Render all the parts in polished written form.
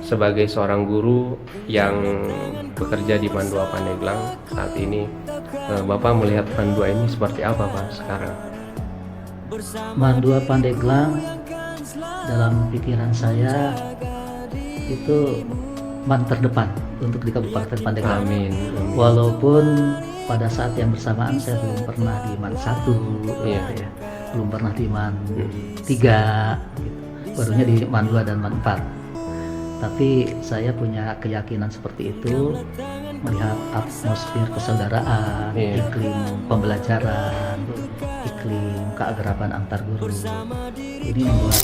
sebagai seorang guru yang bekerja di Mandua Pandeglang saat ini, Bapak melihat Mandua ini seperti apa Pak sekarang? Mandua Pandeglang dalam pikiran saya itu man terdepan untuk di Kabupaten Pandeglang. Amin. Walaupun pada saat yang bersamaan saya belum pernah di Man 1, Iya. ya. Belum pernah di Man 3, gitu. Barunya di Man 2 dan Man 4. Tapi saya punya keyakinan seperti itu, melihat atmosfer persaudaraan, Iya. iklim pembelajaran, iklim keakraban antar guru. Ini membuat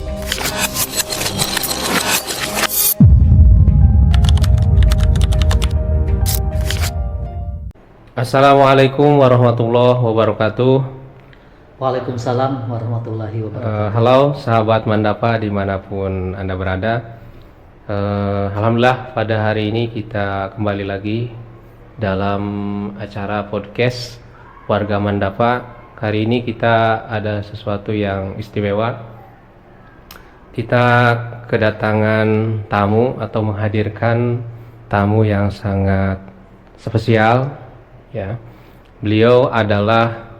Assalamualaikum warahmatullahi wabarakatuh. Waalaikumsalam warahmatullahi wabarakatuh. Halo sahabat Mandapa dimanapun Anda berada. Alhamdulillah pada hari ini kita kembali lagi dalam acara podcast Warga Mandapa. Hari ini kita ada sesuatu yang istimewa. Kita kedatangan tamu atau menghadirkan tamu yang sangat spesial. Ya, beliau adalah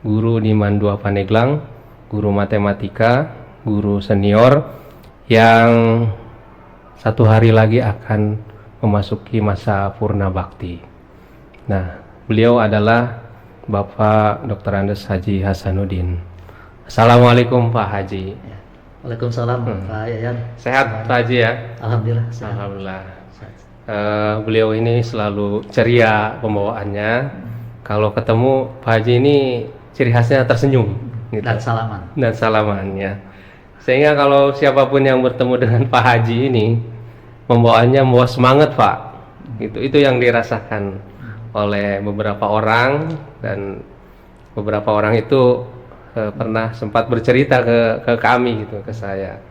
guru di Mandua Pandeglang, guru matematika, guru senior yang satu hari lagi akan memasuki masa purna bakti. Nah, beliau adalah Bapak Dr. Andes Haji Hasanuddin. Assalamualaikum Pak Haji. Waalaikumsalam Pak Yayan. Sehat Pak Haji ya? Alhamdulillah sehat. Alhamdulillah. Beliau ini selalu ceria pembawaannya. Kalau ketemu Pak Haji ini ciri khasnya tersenyum gitu. Dan salaman ya. Sehingga kalau siapapun yang bertemu dengan Pak Haji ini pembawaannya membawa semangat Pak. Itu yang dirasakan oleh beberapa orang, dan beberapa orang itu pernah sempat bercerita ke kami gitu, ke saya,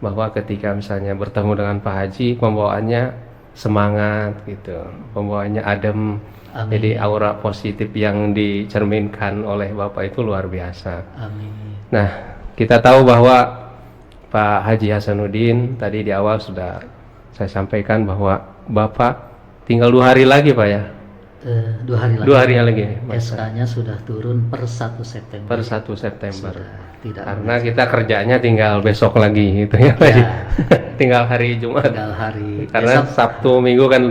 bahwa ketika misalnya bertemu dengan Pak Haji pembawaannya semangat gitu, pembawaannya adem. Amin. Jadi aura positif yang dicerminkan oleh Bapak itu luar biasa. Amin. Nah, kita tahu bahwa Pak Haji Hasanuddin tadi di awal sudah saya sampaikan bahwa Bapak tinggal 2 hari lagi Pak ya? 2 hari lagi. 2 hari lagi. SK-nya sudah turun per 1 September. Per 1 September. Sudah tidak Karena kita kerjanya tinggal besok lagi gitu ya Pak. Ya. Tinggal hari Jumat. tinggal hari Karena besok. Sabtu Minggu kan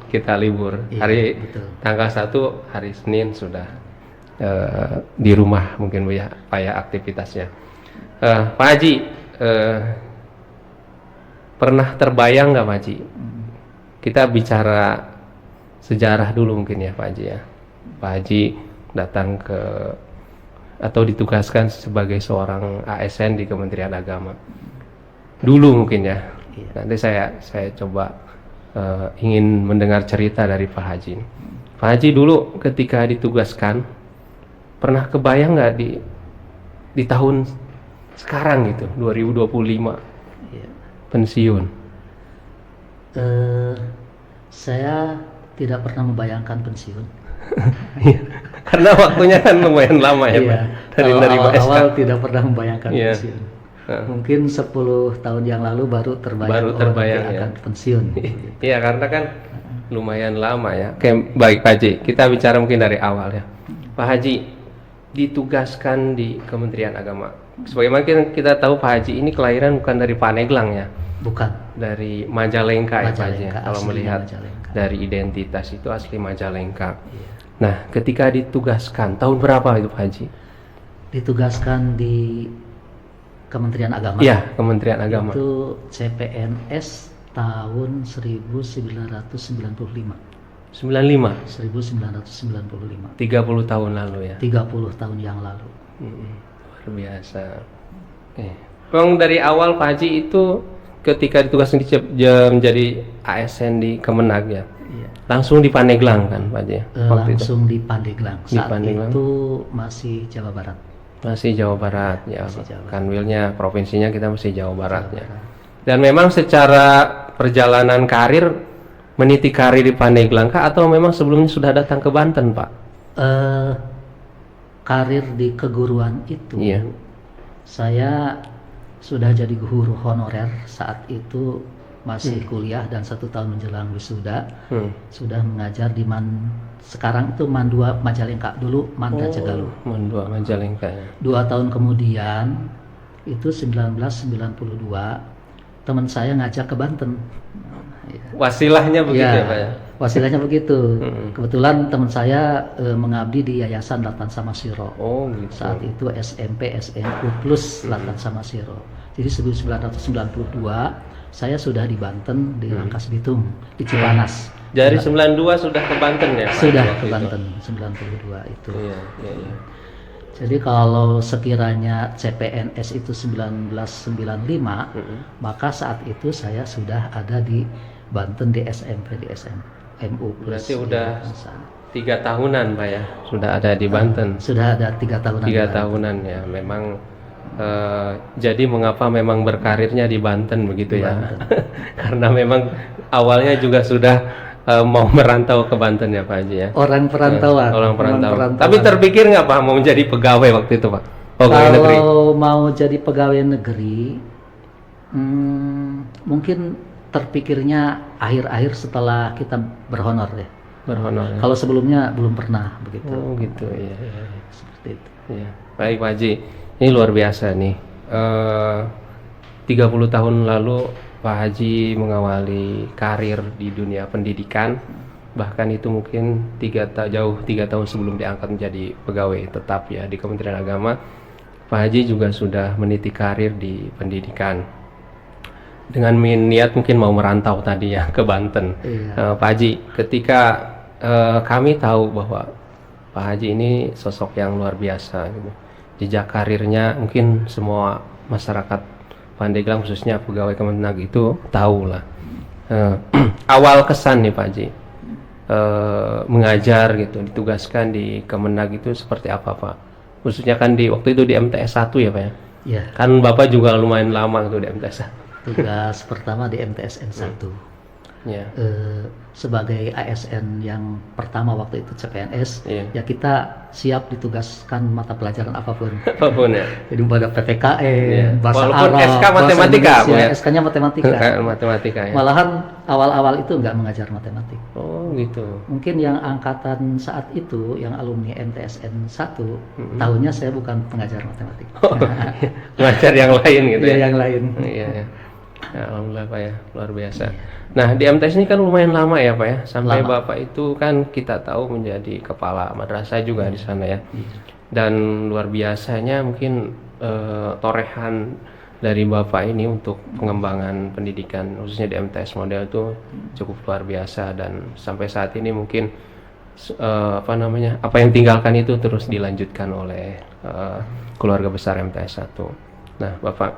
kita libur. Iya, Hari betul. tanggal 1 hari Senin sudah di rumah mungkin Bu ya, Pak ya, aktivitasnya. Pak Haji, pernah terbayang nggak Pak Haji? Kita bicara sejarah dulu mungkin ya Pak Haji ya. Pak Haji datang atau ditugaskan sebagai seorang ASN di Kementerian Agama. Dulu mungkin ya. Iya. Nanti saya coba ingin mendengar cerita dari Pak Haji. Pak Haji dulu ketika ditugaskan pernah kebayang nggak di tahun sekarang gitu 2025 Iya. pensiun? Saya tidak pernah membayangkan pensiun. Karena waktunya kan lumayan lama ya Pak. Dari Kalau SK. awal tidak pernah membayangkan Iya. pensiun. Mungkin 10 tahun yang lalu baru terbayang, terbayang, nanti akan pensiun. Iya, karena kan lumayan lama ya. Oke, baik Pak Haji, kita bicara mungkin dari awal ya. Pak Haji ditugaskan di Kementerian Agama. Sebagaimana kita tahu Pak Haji ini kelahiran bukan dari Pandeglang ya, Bukan. dari Majalengka ya Pak Haji. Majalengka, Kalau aslinya melihat Majalengka. dari identitas itu asli Majalengka. Iya. Nah, ketika ditugaskan tahun berapa itu Pak Haji? Ditugaskan di Kementerian Agama. Iya, Kementerian Agama. Itu CPNS tahun 1995. 95, 1995. 30 tahun lalu ya. 30 tahun yang lalu. Luar biasa. Oke. Bang, dari awal Pak Haji itu ketika ditugaskan menjadi ASN di Kemenag ya, Iya. langsung di Pandeglang kan Pak Haji? Waktu itu Langsung di Pandeglang. Di Saat Pandeglang. itu masih Jawa Barat. masih Jawa Barat ya. Masih Jawa Barat. Kanwilnya provinsinya kita masih Jawa Barat ya. Dan memang secara perjalanan karir meniti karir di Pandeglang kah, atau memang sebelumnya sudah datang ke Banten Pak? Karir di keguruan itu, Iya. saya sudah jadi guru honorer saat itu masih kuliah dan 1 tahun menjelang wisuda. Sudah mengajar di sekarang itu MAN 2 Majalengka, dulu MAN Gacegaluh. MAN 2 Majalengka. 2 tahun kemudian itu 1992 teman saya ngajak ke Banten. Wasilahnya begitu ya Pak ya? Wasilahnya begitu. Kebetulan teman saya mengabdi di Yayasan Latan Samasiro. Gitu. Saat itu SMP SNU plus Latan Samasiro. Jadi 1992 saya sudah di Banten, di Rangkas Bitung, di Cipanas. Dari 92 sudah ke Banten ya Pak? Sudah ke Banten, 92 itu. Iya. Jadi kalau sekiranya CPNS itu 1995, maka saat itu saya sudah ada di Banten di SMP, di SMU. Berarti udah 3 tahunan Pak ya, sudah ada di Banten. Sudah ada 3 tahunan. 3 tahunan ya, memang jadi mengapa memang berkarirnya di Banten begitu ya? Karena memang awalnya juga sudah mau merantau ke Banten ya Pak Haji ya? Orang perantauan. Tapi terpikir nggak Pak mau menjadi pegawai waktu itu Pak? Pegawai negeri? Kalau mau jadi pegawai negeri, mungkin terpikirnya akhir-akhir setelah kita berhonor ya. Berhonor. Ya? Kalau sebelumnya belum pernah begitu. Oh gitu ya. Seperti itu. Ya. Baik Pak Haji, ini luar biasa nih. 30 tahun lalu Pak Haji mengawali karir di dunia pendidikan, bahkan itu mungkin 3 tahun sebelum diangkat menjadi pegawai tetap ya di Kementerian Agama. Pak Haji juga sudah meniti karir di pendidikan dengan niat mungkin mau merantau tadi ya ke Banten. Pak Haji, ketika kami tahu bahwa Pak Haji ini sosok yang luar biasa gitu. Jejak karirnya mungkin semua masyarakat Pandeglang khususnya pegawai Kemenag itu tahu lah. Awal kesan nih Pak Haji mengajar gitu, ditugaskan di Kemenag itu seperti apa Pak? Khususnya kan di waktu itu di MTS 1 ya Pak ya? Iya. Kan Bapak juga lumayan lama gitu di MTS 1. Tugas pertama di MTSN 1. Sebagai ASN yang pertama waktu itu CPNS, ya kita siap ditugaskan mata pelajaran apapun ya. Jadi pada PPKN, bahasa walaupun Arab, SK matematika ya. SK-nya matematika. Matematika ya. Malahan awal-awal itu nggak mengajar matematik. Oh gitu. Mungkin yang angkatan saat itu yang alumni MTSN 1 tahunnya saya bukan pengajar matematik. Pengajar yang lain gitu ya. Yang lain. Iya. Ya, alhamdulillah Pak ya, luar biasa. Nah di MTS ini kan lumayan lama ya Pak ya, sampai Bapak itu kan kita tahu menjadi kepala madrasah juga di sana ya. Dan luar biasanya mungkin torehan dari Bapak ini untuk pengembangan pendidikan khususnya di MTS model itu cukup luar biasa, dan sampai saat ini mungkin apa yang tinggalkan itu terus dilanjutkan oleh keluarga besar MTS 1. Nah Bapak,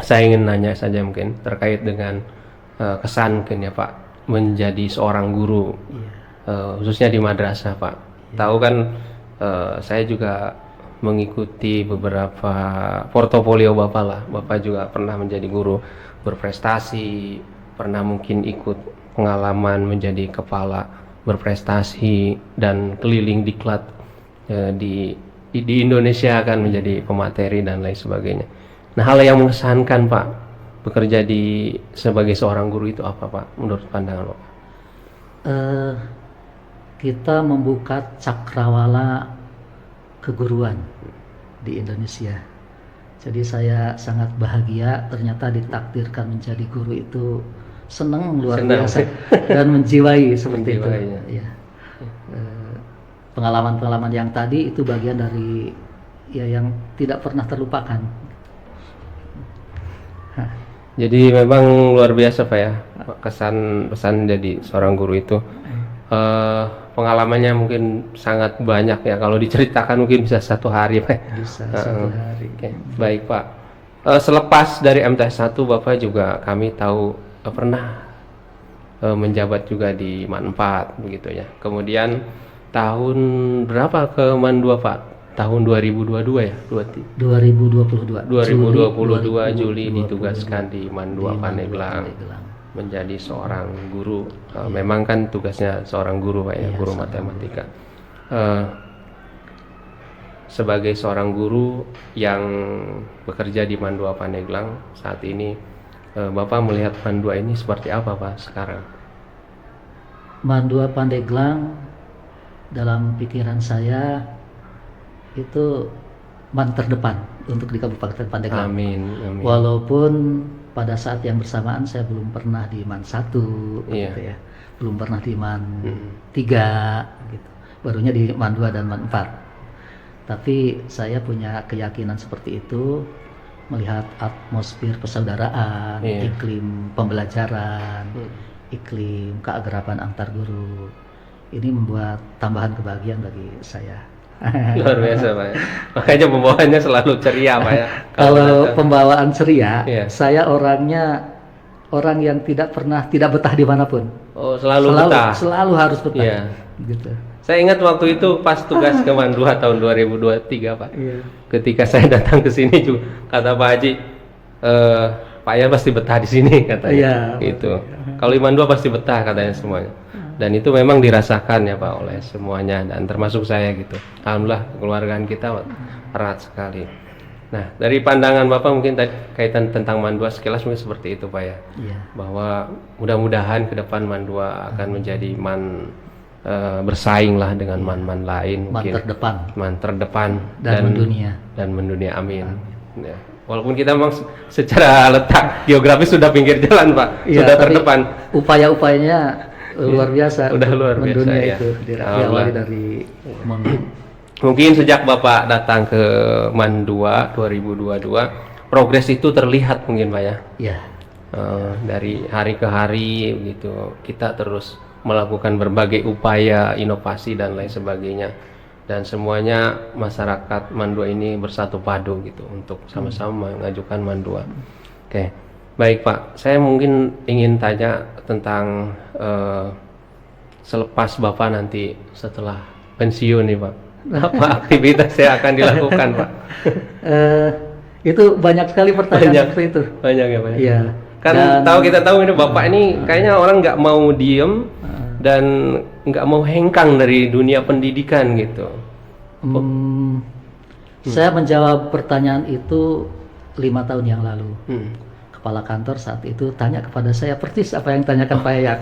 saya ingin nanya saja mungkin terkait dengan kesan mungkin ya Pak menjadi seorang guru, khususnya di madrasah Pak. Tahu kan saya juga mengikuti beberapa portofolio Bapak lah. Bapak juga pernah menjadi guru berprestasi, pernah mungkin ikut pengalaman menjadi kepala berprestasi dan keliling diklat di Indonesia kan menjadi pemateri dan lain sebagainya. Nah, hal yang mengesankan Pak bekerja sebagai seorang guru itu apa Pak menurut pandangan Bapak? Kita membuka cakrawala keguruan di Indonesia. Jadi saya sangat bahagia ternyata ditakdirkan menjadi guru itu, senang luar biasa dan menjiwai seperti itu. Ya. Pengalaman-pengalaman yang tadi itu bagian dari yang tidak pernah terlupakan. Jadi memang luar biasa Pak ya, kesan jadi seorang guru itu. Pengalamannya mungkin sangat banyak ya, kalau diceritakan mungkin bisa 1 hari Pak. Bisa 1 hari. Okay. Baik Pak, selepas dari MTS 1 Bapak juga kami tahu pernah menjabat juga di MAN 4 begitu ya. Kemudian tahun berapa ke MAN 2 Pak? Tahun 2022 ya? 2022 Juli ditugaskan di MAN 2 Pandeglang menjadi seorang guru. Memang kan tugasnya seorang guru Pak ya, guru matematika. Sebagai seorang guru yang bekerja di MAN 2 Pandeglang saat ini, Bapak melihat Mandua ini seperti apa Pak sekarang? Mandua Pandeglang dalam pikiran saya itu man terdepan untuk di Kabupaten Pandeglang. Amin, amin. Walaupun pada saat yang bersamaan saya belum pernah di Man 1 gitu ya. Belum pernah di Man 3 gitu. Barunya di Man 2 dan Man 4. Tapi saya punya keyakinan seperti itu melihat atmosfer persaudaraan, iklim pembelajaran, iklim keakraban antar guru. Ini membuat tambahan kebahagiaan bagi saya. Luar biasa Pak. Makanya pembawaannya selalu ceria Pak ya. Kalau pembawaan ceria, saya orangnya orang yang tidak betah dimanapun. Oh, selalu betah. Selalu harus betah. Gitu. Saya ingat waktu itu pas tugas ke Mandua tahun 2023 Pak. Ketika saya datang ke sini juga kata Pak Haji, Pak Yan pasti betah di sini katanya. Gitu. Kalau di Mandua pasti betah katanya semuanya. Dan itu memang dirasakan ya Pak oleh semuanya dan termasuk saya gitu. Alhamdulillah kekeluargaan kita erat sekali. Nah dari pandangan Bapak mungkin kaitan tentang Mandua sekilas mungkin seperti itu Pak ya. Bahwa mudah-mudahan ke depan Mandua akan menjadi bersaing lah dengan man-man lain. Man terdepan dan mendunia. Amin. Ya. Walaupun kita memang secara letak geografis sudah pinggir jalan Pak, sudah terdepan. Upaya-upayanya luar biasa. Udah luar biasa ya. Itu diawali dari mungkin sejak Bapak datang ke Man 2 2022 progres itu terlihat mungkin Pak ya. Iya. Dari hari ke hari gitu kita terus melakukan berbagai upaya inovasi dan lain sebagainya dan semuanya masyarakat Man 2 ini bersatu padu gitu untuk sama-sama mengajukan Man 2. Oke. Baik Pak, saya mungkin ingin tanya tentang selepas Bapak nanti setelah pensiun nih Pak, apa aktivitas yang akan dilakukan Pak? Itu banyak sekali pertanyaan seperti itu. Banyak ya Pak? Iya. Kan kita tahu ini Bapak ini kayaknya orang nggak mau diem dan nggak mau hengkang dari dunia pendidikan gitu. Saya menjawab pertanyaan itu 5 tahun yang lalu. Kepala kantor saat itu tanya kepada saya persis apa yang tanyakan Pak Yayat.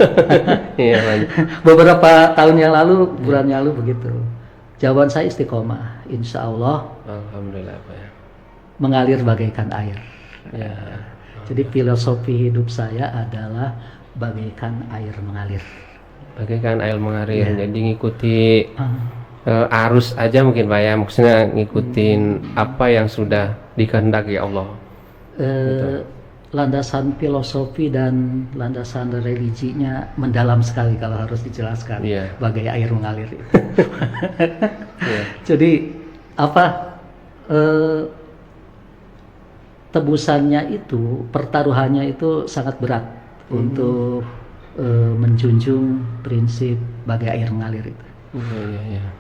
Beberapa tahun yang lalu, bulan yang lalu begitu. Jawaban saya istiqomah, insya Allah. Alhamdulillah Pak ya. Mengalir bagaikan air. Jadi filosofi hidup saya adalah bagaikan air mengalir. Bagaikan air mengalir. Jadi ngikuti arus aja mungkin Pak ya. Maksudnya ngikutin apa yang sudah dikehendaki Allah. Landasan filosofi dan landasan religinya mendalam sekali kalau harus dijelaskan bagai air mengalir itu. Jadi tebusannya itu, pertaruhannya itu sangat berat untuk menjunjung prinsip bagai air mengalir itu.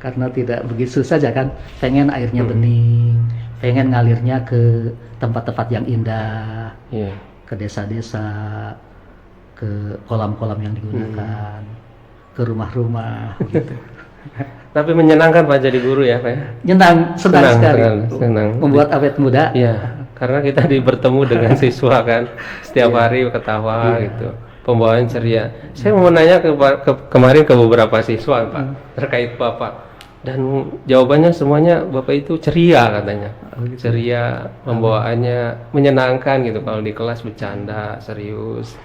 Karena tidak begitu saja kan, pengen airnya bening, pengen ngalirnya ke tempat-tempat yang indah, ke desa-desa, ke kolam-kolam yang digunakan, ke rumah-rumah gitu. Tapi menyenangkan Pak jadi guru ya Pak ya? Senang sekali. Membuat awet muda. Iya, karena kita bertemu dengan siswa kan, setiap hari ketawa gitu. Pembawaan ceria. Saya mau nanya kemarin ke beberapa siswa Pak terkait Bapak. Dan jawabannya semuanya Bapak itu ceria katanya. Ceria, pembawaannya menyenangkan gitu. Kalau di kelas bercanda, serius.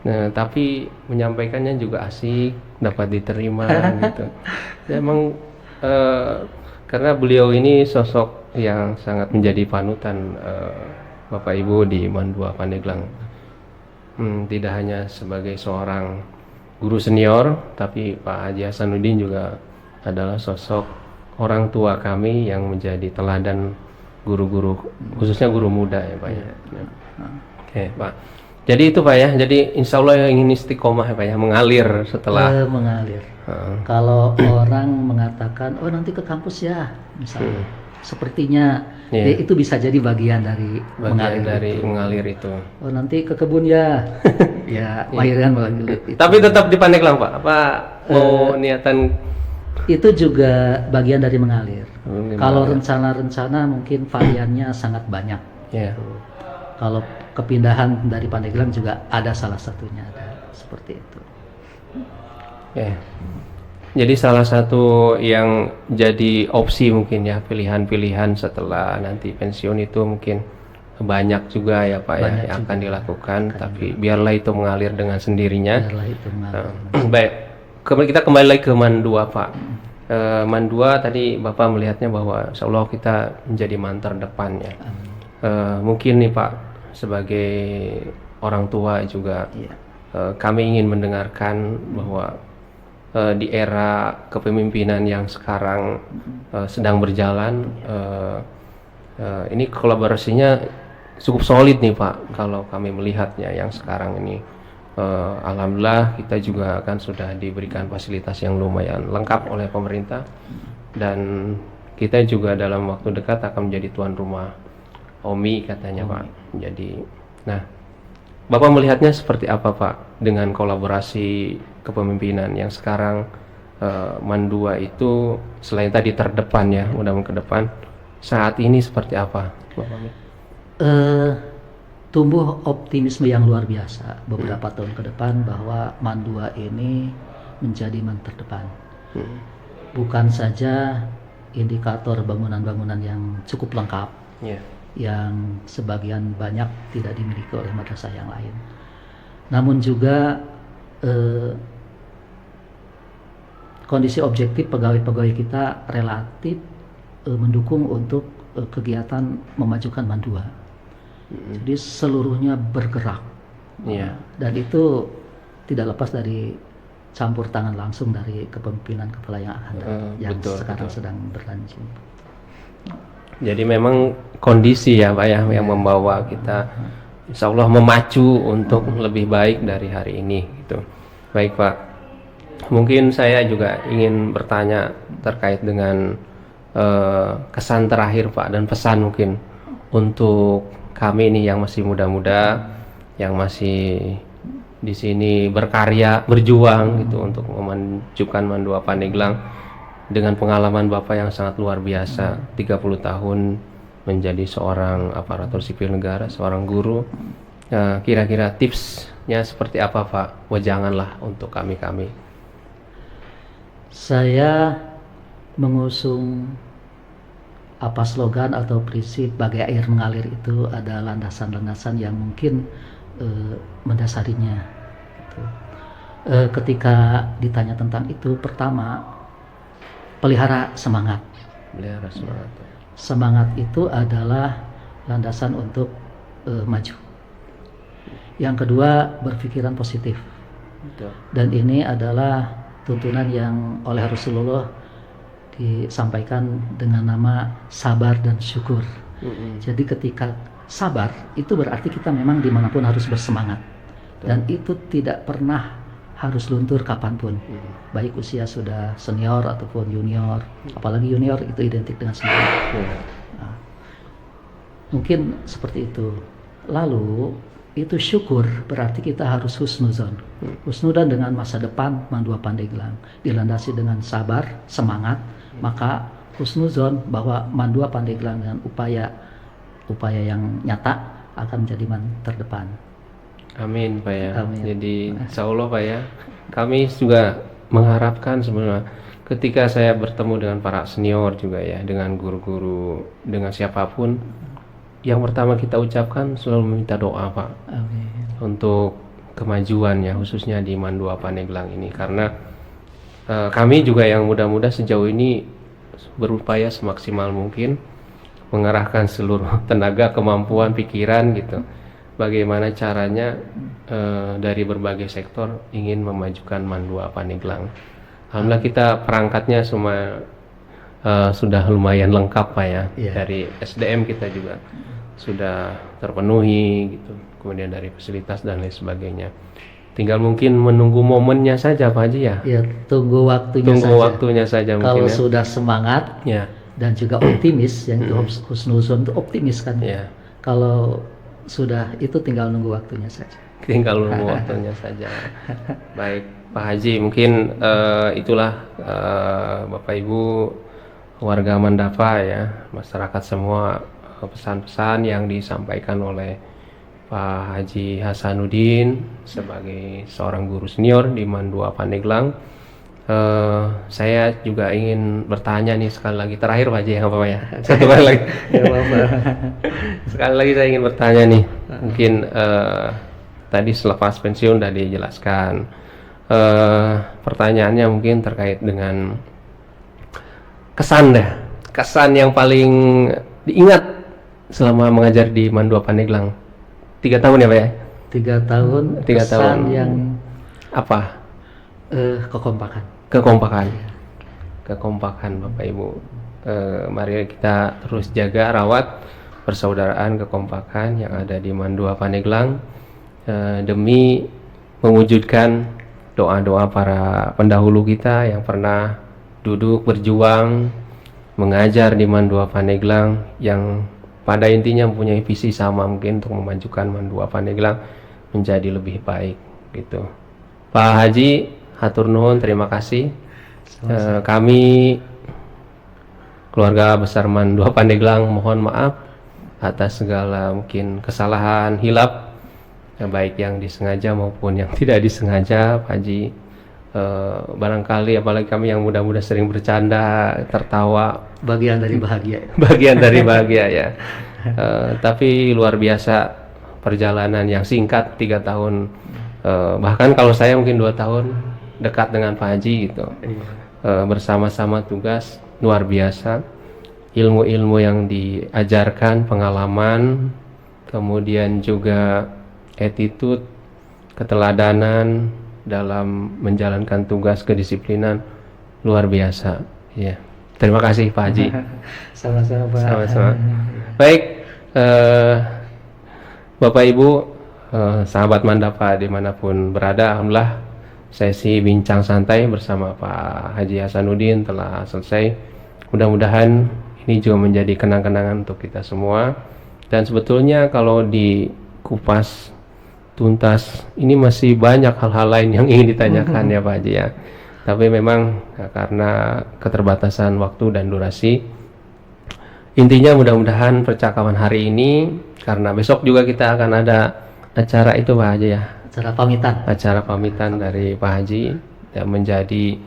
Nah, tapi menyampaikannya juga asik, dapat diterima gitu. Emang karena beliau ini sosok yang sangat menjadi panutan Bapak Ibu di Man 2 Pandeglang. Tidak hanya sebagai seorang guru senior, tapi Pak Haji Hasanuddin juga adalah sosok orang tua kami yang menjadi teladan guru-guru, khususnya guru muda ya Pak ya. Oke Pak. Jadi itu Pak ya. Jadi insya Allah yang ingin istiqomah ya Pak ya, mengalir setelah mengalir. Kalau orang mengatakan, oh nanti ke kampus ya, misalnya, sepertinya itu bisa jadi bagian dari mengalir itu. Oh nanti ke kebun ya, ya akhirnya mengalir. Tapi tetap di Pandeglang Pak. Apa mau niatan? Itu juga bagian dari mengalir. Kalau rencana-rencana mungkin variannya sangat banyak. Kalau kepindahan dari Pandeglang juga ada salah satunya, ada seperti itu. Ya. Jadi salah satu yang jadi opsi mungkin ya, pilihan-pilihan setelah nanti pensiun itu mungkin banyak juga ya Pak Banyak ya yang juga akan dilakukan, akan tapi biarlah itu mengalir dengan sendirinya. Biarlah itu mengalir. Baik, kita kembali lagi ke Mandua Pak. Mandua tadi Bapak melihatnya bahwa insya Allah kita menjadi man terdepan ya. Mungkin nih Pak, sebagai orang tua juga, kami ingin mendengarkan bahwa di era kepemimpinan yang sekarang sedang berjalan, ini kolaborasinya cukup solid nih Pak kalau kami melihatnya yang sekarang ini. Alhamdulillah kita juga kan sudah diberikan fasilitas yang lumayan lengkap oleh pemerintah, dan kita juga dalam waktu dekat akan menjadi tuan rumah OMI katanya Pak. Jadi, nah Bapak melihatnya seperti apa Pak dengan kolaborasi kepemimpinan yang sekarang, Mandua itu selain tadi terdepan ya, mudah-mudahan ke depan saat ini seperti apa Bapak? Tumbuh optimisme yang luar biasa beberapa tahun ke depan bahwa Mandua ini menjadi man terdepan. Bukan saja indikator bangunan-bangunan yang cukup lengkap, yang sebagian banyak tidak dimiliki oleh madrasah yang lain, namun juga kondisi objektif pegawai-pegawai kita relatif mendukung untuk kegiatan memajukan Mandua. Jadi seluruhnya bergerak, dan itu tidak lepas dari campur tangan langsung dari kepemimpinan kepala yang akan datang, yang sekarang sedang berlanjut. Jadi memang kondisi ya Pak ya yang membawa kita insya Allah memacu untuk lebih baik dari hari ini gitu. Baik Pak, mungkin saya juga ingin bertanya terkait dengan kesan terakhir Pak, dan pesan mungkin untuk kami nih yang masih muda-muda, yang masih di sini berkarya, berjuang gitu untuk memajukan Mandua Pandeglang. Dengan pengalaman Bapak yang sangat luar biasa, 30 tahun menjadi seorang aparatur sipil negara, seorang guru, kira-kira tipsnya seperti apa Pak? Wejanganlah untuk kami-kami. Saya mengusung slogan atau prinsip bagai air mengalir itu ada landasan-landasan yang mungkin mendasarinya. Gitu. Ketika ditanya tentang itu, pertama, pelihara semangat. Pelihara semangat. Semangat itu adalah landasan untuk maju. Yang kedua, berpikiran positif. Betul. Dan ini adalah tuntunan yang oleh Rasulullah disampaikan dengan nama sabar dan syukur. Jadi ketika sabar itu berarti kita memang dimanapun harus bersemangat. Dan itu tidak pernah harus luntur kapanpun, baik usia sudah senior ataupun junior, apalagi junior itu identik dengan semangat. Nah, mungkin seperti itu. Lalu itu syukur berarti kita harus husnuzon. Husnudan dengan masa depan Mandua Pandeglang dilandasi dengan sabar, semangat, maka husnuzon bahwa Mandua Pandeglang dengan upaya yang nyata akan menjadi man terdepan. Amin Pak ya. Amin. Jadi insya Allah Pak ya, kami juga mengharapkan sebenarnya ketika saya bertemu dengan para senior juga ya, dengan guru-guru, dengan siapapun, yang pertama kita ucapkan selalu meminta doa Pak. Amin. Untuk kemajuan ya, khususnya di Mandua Pandeglang ini, karena kami juga yang muda-muda sejauh ini berupaya semaksimal mungkin mengerahkan seluruh tenaga, kemampuan, pikiran gitu. Bagaimana caranya dari berbagai sektor ingin memajukan Mandua Pandeglang. Alhamdulillah kita perangkatnya semua sudah lumayan lengkap Pak ya. Dari SDM kita juga sudah terpenuhi gitu. Kemudian dari fasilitas dan lain sebagainya. Tinggal mungkin menunggu momennya saja Pak Haji ya. Ya, tunggu waktunya saja. Waktunya saja Kalau mungkin ya. Sudah semangat dan juga optimis, yang itu husnuzon itu optimis kan. Kalau sudah itu tinggal nunggu waktunya saja. Tinggal nunggu waktunya saja. Baik Pak Haji, mungkin itulah Bapak Ibu warga Mandapa ya, masyarakat semua, pesan-pesan yang disampaikan oleh Pak Haji Hasanuddin sebagai seorang guru senior di MAN 2 Pandeglang. Saya juga ingin bertanya nih sekali lagi, terakhir Pak Haji, nggak apa-apa ya? Satu kali lagi. Sekali lagi saya ingin bertanya nih, mungkin tadi selepas pensiun udah dijelaskan. Pertanyaannya mungkin terkait dengan kesan yang paling diingat selama mengajar di MAN 2 Pandeglang. 3 tahun ya Pak ya? 3 tahun. 3 tahun yang apa? Kekompakan Bapak Ibu. Mari kita terus jaga, rawat persaudaraan, kekompakan yang ada di MAN 2 Pandeglang demi mewujudkan doa-doa para pendahulu kita yang pernah duduk berjuang mengajar di MAN 2 Pandeglang, yang pada intinya mempunyai visi sama mungkin untuk memajukan MAN 2 Pandeglang menjadi lebih baik gitu. Pak Haji, hatur nuhun, terima kasih. Kami keluarga besar MAN 2 Pandeglang mohon maaf atas segala mungkin kesalahan, hilap, baik yang disengaja maupun yang tidak disengaja, Pak Haji. Barangkali apalagi kami yang muda-muda sering bercanda, tertawa, bagian dari bahagia. Bagian dari bahagia ya. Tapi luar biasa perjalanan yang singkat 3 tahun, bahkan kalau saya mungkin 2 tahun dekat dengan Pak Haji gitu. Bersama-sama tugas luar biasa, ilmu-ilmu yang diajarkan, pengalaman, kemudian juga attitude, keteladanan dalam menjalankan tugas, kedisiplinan luar biasa ya. Terima kasih Pak Haji. Sama-sama Pak. Sama-sama. Baik, Bapak Ibu, sahabat Mandapa dimanapun berada, alhamdulillah sesi bincang santai bersama Pak Haji Hasanuddin telah selesai. Mudah-mudahan ini juga menjadi kenang-kenangan untuk kita semua. Dan sebetulnya kalau dikupas tuntas, ini masih banyak hal-hal lain yang ingin ditanyakan ya Pak Haji ya. Tapi memang karena keterbatasan waktu dan durasi, intinya mudah-mudahan percakapan hari ini, karena besok juga kita akan ada acara itu Pak Haji ya. Acara pamitan dari Pak Haji yang menjadi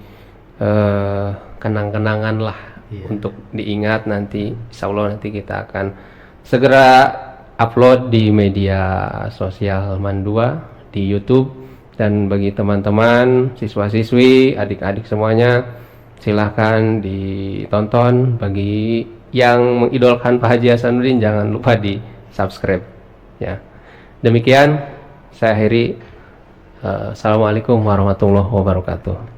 kenang-kenangan lah untuk diingat nanti. Insya Allah nanti kita akan segera upload di media sosial MAN 2 di YouTube, dan bagi teman-teman, siswa-siswi, adik-adik semuanya silahkan ditonton. Bagi yang mengidolakan Pak Haji Hasanuddin jangan lupa di subscribe ya. Demikian saya akhiri. Assalamualaikum warahmatullahi wabarakatuh.